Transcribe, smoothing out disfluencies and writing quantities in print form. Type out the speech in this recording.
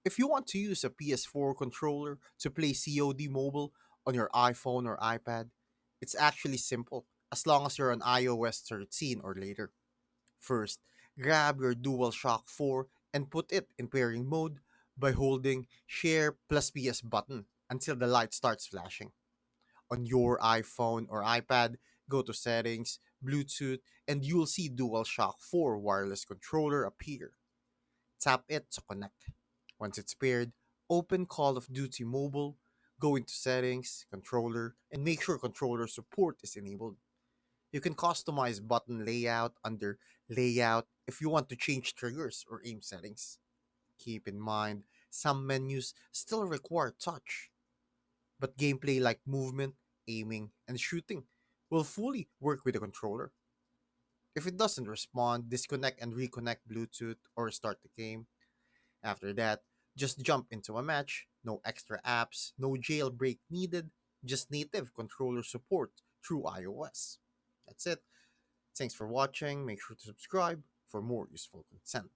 If you want to use a PS4 controller to play COD Mobile on your iPhone or iPad, it's actually simple as long as you're on iOS 13 or later. First, grab your DualShock 4 and put it in pairing mode by holding Share plus PS button until the light starts flashing. On your iPhone or iPad, go to Settings, Bluetooth, and you'll see DualShock 4 wireless controller appear. Tap it to connect. Once it's paired, open Call of Duty Mobile, go into Settings, Controller, and make sure controller support is enabled. You can customize button layout under Layout if you want to change triggers or aim settings. Keep in mind, some menus still require touch, but gameplay like movement, aiming, and shooting will fully work with the controller. If it doesn't respond, disconnect and reconnect Bluetooth or start the game. After that, just jump into a match, no extra apps, no jailbreak needed, just native controller support through iOS. That's it. Thanks for watching. Make sure to subscribe for more useful content.